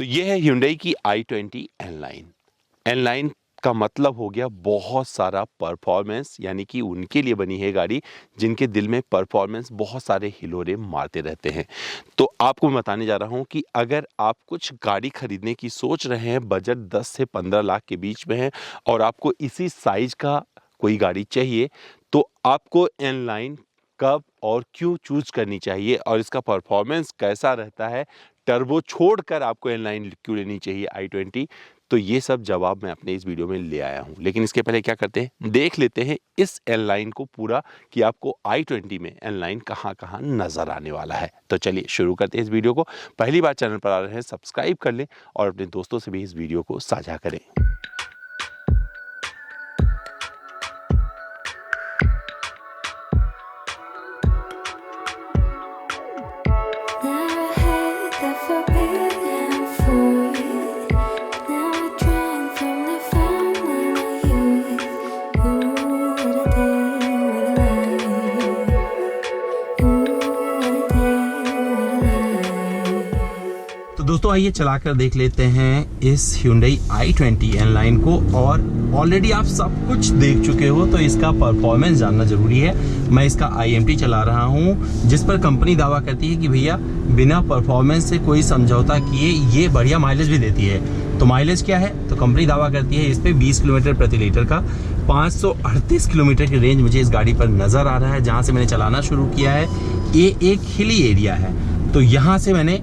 तो ये है Hyundai की i20 N-Line। N-Line का मतलब हो गया बहुत सारा परफॉर्मेंस, यानी कि उनके लिए बनी है गाड़ी जिनके दिल में परफॉर्मेंस बहुत सारे हिलोरे मारते रहते हैं। तो आपको मैं बताने जा रहा हूं कि अगर आप कुछ गाड़ी खरीदने की सोच रहे हैं, बजट 10 से 15 लाख के बीच में है और आपको इसी साइज का कोई गाड़ी चाहिए, तो आपको N-Line कब और क्यों चूज करनी चाहिए और इसका परफॉर्मेंस कैसा रहता है, टर्बो छोड़कर आपको N-Line क्यों लेनी चाहिए i20, तो ये सब जवाब मैं अपने इस वीडियो में ले आया हूं। लेकिन इसके पहले क्या करते हैं, देख लेते हैं इस N-Line को पूरा कि आपको i20 में N-Line कहां-कहां नजर आने वाला है। तो चलिए शुरू करते हैं इस वीडियो को। पहली बार चैनल पर आ रहे हैं, सब्सक्राइब कर लें और अपने दोस्तों से भी इस वीडियो को साझा करें। दोस्तों आइए चलाकर देख लेते हैं इस Hyundai i20 N-Line को। और ऑलरेडी आप सब कुछ देख चुके हो तो इसका परफॉर्मेंस जानना जरूरी है। मैं इसका IMT चला रहा हूं, जिस पर कंपनी दावा करती है कि भैया बिना परफॉर्मेंस से कोई समझौता किए ये बढ़िया माइलेज भी देती है। तो माइलेज क्या है, तो कंपनी दावा करती है इस पे 20 किलोमीटर प्रति लीटर का। 538 किलोमीटर की रेंज मुझे इस गाड़ी पर नजर आ रहा है। जहां से मैंने चलाना शुरू किया है ये एक हिली एरिया है, तो यहाँ से मैंने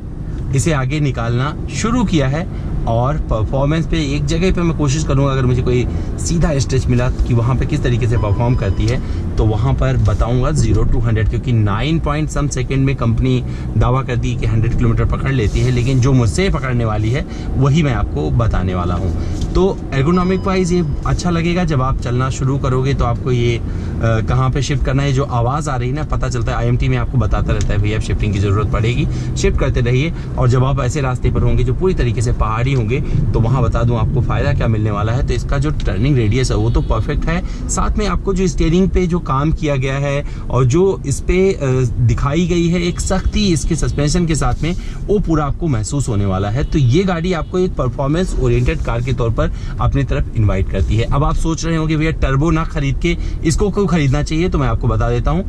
इसे आगे निकालना शुरू किया है। और परफॉर्मेंस पे एक जगह पे मैं कोशिश करूंगा, अगर मुझे कोई सीधा स्ट्रेच मिला कि वहाँ पे किस तरीके से परफॉर्म करती है, तो वहाँ पर बताऊंगा 0 to 100, क्योंकि 9 पॉइंट सम सेकेंड में कंपनी दावा करती है कि 100 किलोमीटर पकड़ लेती है, लेकिन जो मुझसे पकड़ने वाली है वही मैं आपको बताने वाला हूँ। तो एर्गोनॉमिक वाइज ये अच्छा लगेगा। जब आप चलना शुरू करोगे तो आपको ये कहाँ पे शिफ्ट करना है, जो आवाज़ आ रही है ना, पता चलता है। IMT में आपको बताता रहता है भैया शिफ्टिंग की ज़रूरत पड़ेगी, शिफ्ट करते रहिए। और जब आप ऐसे रास्ते पर होंगे जो पूरी तरीके से पहाड़ी होंगे, तो वहाँ बता दूँ आपको फ़ायदा क्या मिलने वाला है। तो इसका जो टर्निंग रेडियस है वो तो परफेक्ट है, साथ में आपको जो स्टीयरिंग पे जो काम किया गया है और जो इस पे दिखाई गई है एक सख्ती इसके सस्पेंशन के साथ में, वो पूरा आपको महसूस होने वाला है। तो ये गाड़ी आपको एक परफॉर्मेंस ओरिएंटेड कार के तौर पर अपनी तरफ इन्वाइट करती है। अब आप सोच रहे होंगे भैया टर्बो ना खरीद के इसको क्यों खरीदना चाहिए, तो मैं आपको बता देता हूँ।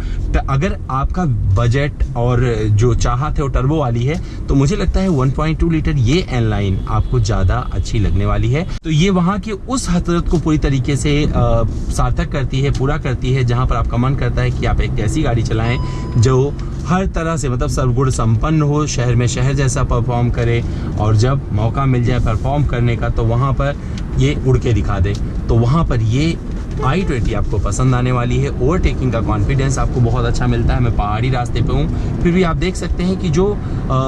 अगर आपका बजट और जो चाहत है वो टर्बो वाली है, तो मुझे लगता है 1.2 लीटर ये N-Line आपको ज्यादा अच्छी लगने वाली है। तो ये वहाँ की उस हसरत को पूरी तरीके से सार्थक करती है, पूरा करती है, जहाँ पर आपका मन करता है कि आप एक ऐसी गाड़ी चलाएं जो हर तरह से मतलब सर्वगुण संपन्न हो, शहर में शहर जैसा परफॉर्म करे, और जब मौका मिल जाए परफॉर्म करने का तो वहाँ पर ये उड़ के दिखा दे। तो वहाँ पर ये i20 आपको पसंद आने वाली है। ओवरटेकिंग का कॉन्फिडेंस आपको बहुत अच्छा मिलता है। मैं पहाड़ी रास्ते पे हूँ, फिर भी आप देख सकते हैं कि जो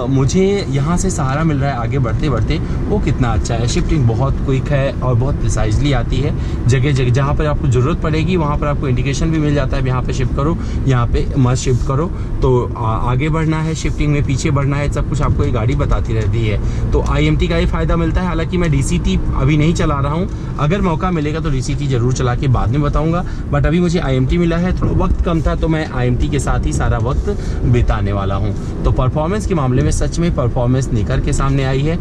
मुझे यहाँ से सहारा मिल रहा है आगे बढ़ते बढ़ते, वो कितना अच्छा है। शिफ्टिंग बहुत क्विक है और बहुत प्रिसाइजली आती है। जगह जगह जहाँ पर आपको ज़रूरत पड़ेगी वहाँ पर आपको इंडिकेशन भी मिल जाता है, यहाँ पे शिफ्ट करो, यहाँ पे मत शिफ्ट करो। तो आगे बढ़ना है शिफ्टिंग में, पीछे बढ़ना है, सब कुछ आपको ये गाड़ी बताती रहती है। तो IMT का ये फ़ायदा मिलता है। हालाँकि मैं DCT अभी नहीं चला रहा हूँ, अगर मौका मिलेगा तो DCT ज़रूर चला के बाद में बताऊंगा। बट अभी मुझे IMT मिला है, थोड़ा वक्त कम था, तो मैं IMT के साथ ही सारा वक्त बिताने वाला हूं। तो परफॉर्मेंस के मामले में सच में परफॉर्मेंस निखर के सामने आई है।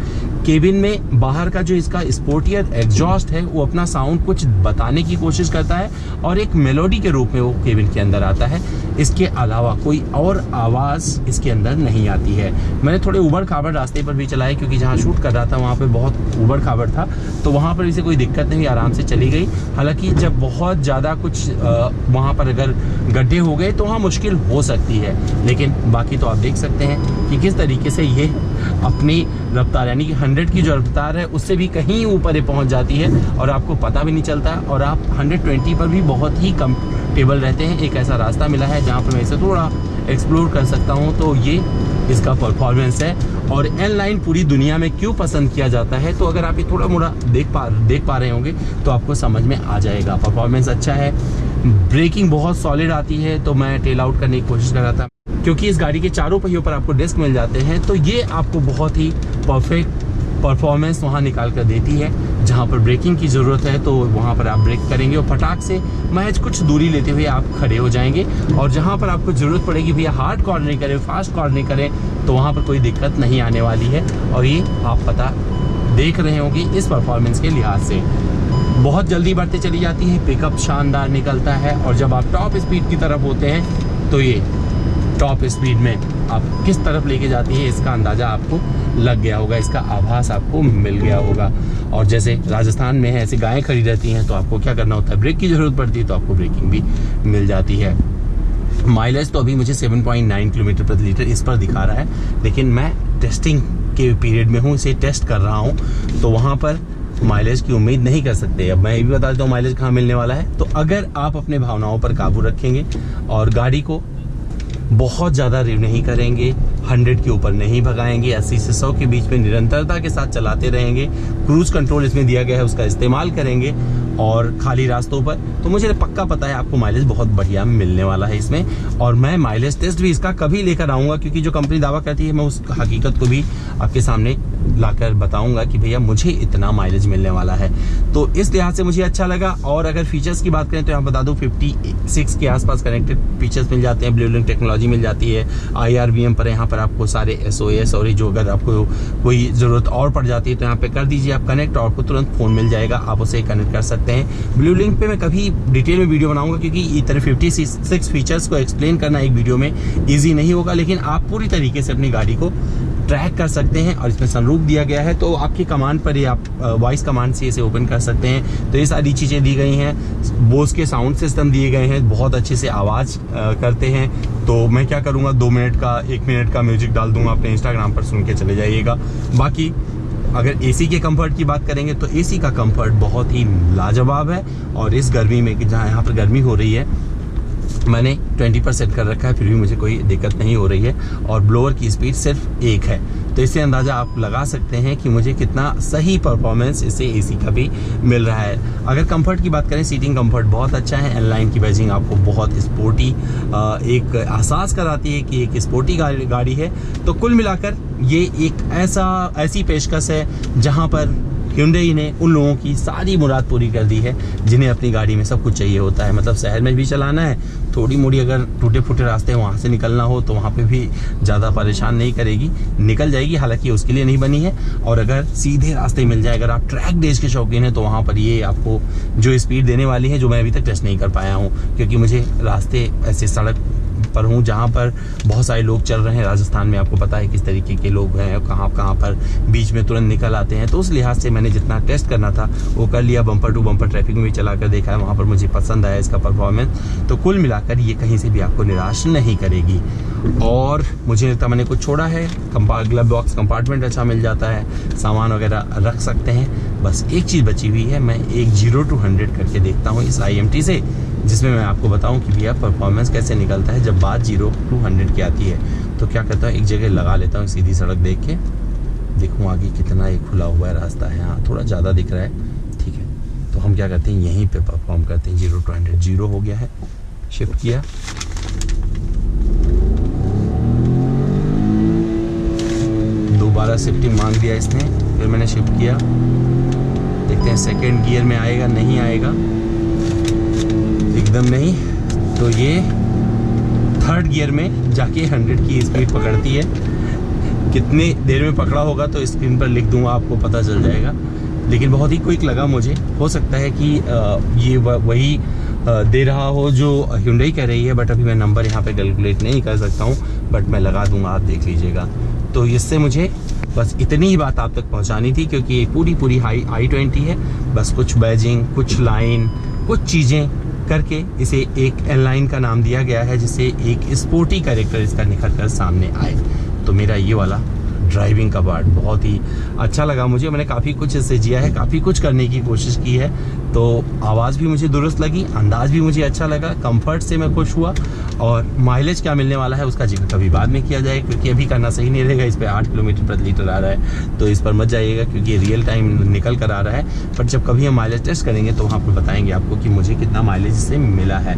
केबिन में बाहर का जो इसका स्पोर्टियर एग्जॉस्ट है वो अपना साउंड कुछ बताने की कोशिश करता है और एक मेलोडी के रूप में वो केबिन के अंदर आता है। इसके अलावा कोई और आवाज़ इसके अंदर नहीं आती है। मैंने थोड़े उबड़ खाबड़ रास्ते पर भी चलाए, क्योंकि जहाँ शूट कर रहा था वहाँ पे बहुत उबड़ खाबड़ था, तो वहाँ पर इसे कोई दिक्कत नहीं, आराम से चली गई। हालांकि जब बहुत ज़्यादा कुछ वहाँ पर अगर गड्ढे हो गए तो वहाँ मुश्किल हो सकती है, लेकिन बाकी तो आप देख सकते हैं कि किस तरीके से ये अपनी रफ्तार, यानी कि 100 की जो रफ्तार है उससे भी कहीं ऊपर ये पहुँच जाती है और आपको पता भी नहीं चलता, और आप 120 पर भी बहुत ही कंफर्टेबल रहते हैं। एक ऐसा रास्ता मिला है जहाँ पर मैं इसे थोड़ा एक्सप्लोर कर सकता हूँ, तो ये इसका परफॉर्मेंस है। और N-Line पूरी दुनिया में क्यों पसंद किया जाता है, तो अगर आप ये थोड़ा मोड़ा देख पा रहे होंगे तो आपको समझ में आ जाएगा। परफॉर्मेंस अच्छा है, ब्रेकिंग बहुत सॉलिड आती है। तो मैं टेल आउट करने की कोशिश कर रहा था, क्योंकि इस गाड़ी के चारों पहियों पर आपको डिस्क मिल जाते हैं, तो ये आपको बहुत ही परफेक्ट परफॉर्मेंस वहाँ निकाल कर देती है। जहाँ पर ब्रेकिंग की ज़रूरत है तो वहाँ पर आप ब्रेक करेंगे और फटाक से महज कुछ दूरी लेते हुए आप खड़े हो जाएंगे। और जहाँ पर आपको ज़रूरत पड़ेगी भैया हार्ड कॉर्नरिंग करें, फास्ट कॉर्नरिंग करें, तो वहाँ पर कोई दिक्कत नहीं आने वाली है। और ये आप पता देख रहे होंगे इस परफॉर्मेंस के लिहाज से। बहुत जल्दी बढ़ते चली जाती है, पिकअप शानदार निकलता है, और जब आप टॉप स्पीड की तरफ होते हैं तो ये टॉप स्पीड में आप किस तरफ लेके जाती है इसका अंदाज़ा आपको लग गया होगा, इसका आभास आपको मिल गया होगा। और जैसे राजस्थान में ऐसे गायें खड़ी रहती हैं तो आपको क्या करना होता है, ब्रेक की ज़रूरत पड़ती है तो आपको ब्रेकिंग भी मिल जाती है। माइलेज तो अभी मुझे 7.9 किलोमीटर प्रति लीटर इस पर दिखा रहा है, लेकिन मैं टेस्टिंग के पीरियड में हूँ, इसे टेस्ट कर रहा हूँ, तो वहाँ पर माइलेज की उम्मीद नहीं कर सकते। अब मैं ये भी बता देता हूँ माइलेज कहाँ मिलने वाला है। तो अगर आप अपने भावनाओं पर काबू रखेंगे और गाड़ी को बहुत ज़्यादा रिव नहीं करेंगे, 100 के ऊपर नहीं भगाएंगे, 80 से 100 के बीच में निरंतरता के साथ चलाते रहेंगे, क्रूज कंट्रोल इसमें दिया गया है उसका इस्तेमाल करेंगे और खाली रास्तों पर, तो मुझे पक्का पता है आपको माइलेज बहुत बढ़िया मिलने वाला है इसमें। और मैं माइलेज टेस्ट भी इसका कभी लेकर आऊँगा, क्योंकि जो कंपनी दावा करती है मैं उस हकीकत को भी आपके सामने लाकर बताऊंगा कि भैया मुझे इतना माइलेज मिलने वाला है। तो इस लिहाज से मुझे अच्छा लगा। और अगर फीचर्स की बात करें तो यहाँ बता दूं 56 के आसपास कनेक्टेड फीचर्स मिल जाते हैं, ब्लू लिंक टेक्नोलॉजी मिल जाती है, IRVM पर यहाँ पर आपको सारे SOS और जो अगर आपको कोई ज़रूरत और पड़ जाती है तो यहाँ पे कर दीजिए आप कनेक्ट, और आपको तुरंत फ़ोन मिल जाएगा, आप उसे कनेक्ट कर सकते हैं। ब्लू लिंक पे मैं कभी डिटेल में वीडियो बनाऊंगा, क्योंकि इतने 56 फीचर्स को एक्सप्लेन करना एक वीडियो में ईजी नहीं होगा, लेकिन आप पूरी तरीके से अपनी गाड़ी को ट्रैक कर सकते हैं। और इसमें सनरूफ दिया गया है तो आपकी कमांड पर ही आप वॉइस कमांड से इसे ओपन कर सकते हैं। तो ये सारी चीज़ें दी गई हैं, बोस के साउंड सिस्टम दिए गए हैं, बहुत अच्छे से आवाज़ करते हैं। तो मैं क्या करूँगा, 2 मिनट का 1 मिनट का म्यूजिक डाल दूंगा, अपने इंस्टाग्राम पर सुन के चले जाइएगा। बाकी अगर एसी के कंफर्ट की बात करेंगे तो एसी का कंफर्ट बहुत ही लाजवाब है। और इस गर्मी में, जहाँ यहाँ पर गर्मी हो रही है, मैंने 20% कर रखा है, फिर भी मुझे कोई दिक्कत नहीं हो रही है। और ब्लोअर की स्पीड सिर्फ 1 है, तो इससे अंदाज़ा आप लगा सकते हैं कि मुझे कितना सही परफॉर्मेंस इससे एसी का भी मिल रहा है। अगर कंफर्ट की बात करें, सीटिंग कंफर्ट बहुत अच्छा है। एनलाइन की बैजिंग आपको बहुत स्पोर्टी एक एहसास कराती है कि एक स्पोर्टी गाड़ी है। तो कुल मिलाकर ये एक ऐसी पेशकश है जहाँ पर Hyundai ने उन लोगों की सारी मुराद पूरी कर दी है जिन्हें अपनी गाड़ी में सब कुछ चाहिए होता है। मतलब शहर में भी चलाना है, थोड़ी मोड़ी अगर टूटे फूटे रास्ते हैं वहाँ से निकलना हो तो वहाँ पे भी ज़्यादा परेशान नहीं करेगी, निकल जाएगी, हालांकि उसके लिए नहीं बनी है। और अगर सीधे रास्ते मिल जाए, अगर आप ट्रैक डेज के शौकीन हैं, तो वहाँ पर ये आपको जो स्पीड देने वाली है, जो मैं अभी तक टेस्ट नहीं कर पाया हूँ, क्योंकि मुझे रास्ते ऐसे सड़क पर हूँ जहाँ पर बहुत सारे लोग चल रहे हैं। राजस्थान में आपको पता है किस तरीके के लोग हैं, कहाँ पर बीच में तुरंत निकल आते हैं। तो उस लिहाज से मैंने जितना टेस्ट करना था वो कर लिया, बम्पर टू बम्पर ट्रैफिक में भी चला कर देखा है, वहाँ पर मुझे पसंद आया इसका परफॉर्मेंस। तो कुल मिलाकर ये कहीं से भी आपको निराश नहीं करेगी। और मुझे लगता मैंने कुछ छोड़ा है, ग्लव बॉक्स कंपार्टमेंट अच्छा मिल जाता है, सामान वगैरह रख सकते हैं। बस एक चीज़ बची हुई है, मैं एक 0 to 100 करके देखता हूँ इस IMT से, जिसमें मैं आपको बताऊं कि भैया परफॉर्मेंस कैसे निकलता है जब बात 0 to 100 की आती है। तो क्या करता हूँ, एक जगह लगा लेता हूँ सीधी सड़क देख के, देखूँ आगे कितना एक खुला हुआ है रास्ता है। हाँ, थोड़ा ज़्यादा दिख रहा है, ठीक है। तो हम क्या करते हैं, यहीं पे परफॉर्म करते हैं। 0 to 100 0 हो गया है, शिफ्ट किया, दोबारा शिफ्टिंग मांग दिया इसने, फिर मैंने शिफ्ट किया, देखते हैं सेकेंड गियर में आएगा नहीं आएगा, एकदम नहीं। तो ये थर्ड गियर में जाके 100 की स्पीड पकड़ती है। कितने देर में पकड़ा होगा तो स्क्रीन पर लिख दूंगा, आपको पता चल जाएगा। लेकिन बहुत ही क्विक लगा मुझे। हो सकता है कि ये वही दे रहा हो जो Hyundai कह रही है, बट अभी मैं नंबर यहाँ पे कैलकुलेट नहीं कर सकता हूँ, बट मैं लगा दूंगा, आप देख लीजिएगा। तो इससे मुझे बस इतनी ही बात आप तक पहुँचानी थी, क्योंकि ये पूरी i20 है। बस कुछ बैजिंग, कुछ लाइन, कुछ चीज़ें करके इसे एक एनलाइन का नाम दिया गया है, जिससे एक स्पोर्टी कैरेक्टर इसका निखर कर सामने आए। तो मेरा ये वाला ड्राइविंग का पार्ट बहुत ही अच्छा लगा मुझे। मैंने काफ़ी कुछ इससे जिया है, काफ़ी कुछ करने की कोशिश की है। तो आवाज़ भी मुझे दुरुस्त लगी, अंदाज़ भी मुझे अच्छा लगा, कंफर्ट से मैं खुश हुआ। और माइलेज क्या मिलने वाला है उसका जिक्र कभी बाद में किया जाए, क्योंकि अभी करना सही नहीं रहेगा। इस पर 8 किलोमीटर प्रति लीटर आ रहा है, तो इस पर मत जाइएगा, क्योंकि रियल टाइम निकल कर आ रहा है। बट जब कभी हम माइलेज टेस्ट करेंगे तो वहाँ पर बताएंगे आपको कि मुझे कितना माइलेज इससे मिला है।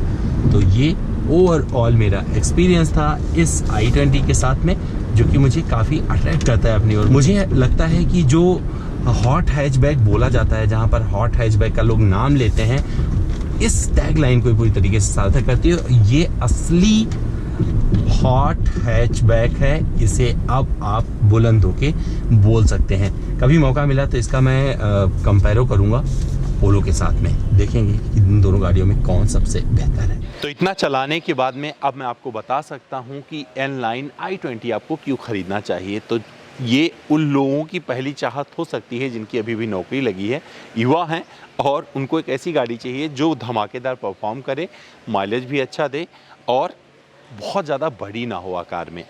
तो ये ओवरऑल मेरा एक्सपीरियंस था इस i20 के साथ में, जो कि मुझे काफ़ी अट्रैक्ट करता है अपनी ओर। मुझे लगता है कि जो हॉट हैचबैक बोला जाता है, जहां पर हॉट हैचबैक का लोग नाम लेते हैं, इस टैगलाइन को पूरी तरीके से सार्थक करती है। ये असली हॉट हैचबैक है, इसे अब आप बुलंद होके बोल सकते हैं। कभी मौका मिला तो इसका मैं कंपेयरो करूंगा पोलो के साथ में, देखेंगे कि इन दोनों गाड़ियों में कौन सबसे बेहतर है। तो इतना चलाने के बाद में अब मैं आपको बता सकता हूं कि N-Line i20 आपको क्यों खरीदना चाहिए। तो ये उन लोगों की पहली चाहत हो सकती है जिनकी अभी भी नौकरी लगी है, युवा हैं, और उनको एक ऐसी गाड़ी चाहिए जो धमाकेदार परफॉर्म करे, माइलेज भी अच्छा दे और बहुत ज़्यादा बड़ी ना हो आकार में।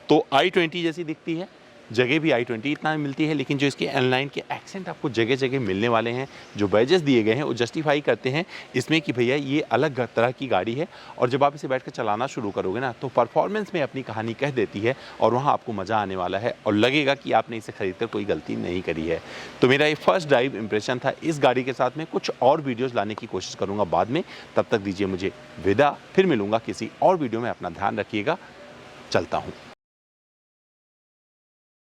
तो i20 जैसी दिखती है, जगह भी i20 इतना मिलती है, लेकिन जो इसके N-Line के एक्सेंट आपको जगह जगह मिलने वाले हैं, जो बैजेस दिए गए हैं वो जस्टिफाई करते हैं इसमें कि भैया ये अलग तरह की गाड़ी है। और जब आप इसे बैठ कर चलाना शुरू करोगे ना, तो परफॉर्मेंस में अपनी कहानी कह देती है और वहाँ आपको मज़ा आने वाला है और लगेगा कि आपने इसे खरीद कर कोई गलती नहीं करी है। तो मेरा ये फर्स्ट ड्राइव इंप्रेशन था इस गाड़ी के साथ में। कुछ और वीडियोज़ लाने की कोशिश करूँगा बाद में, तब तक दीजिए मुझे विदा, फिर मिलूँगा किसी और वीडियो में। अपना ध्यान रखिएगा, चलता हूँ।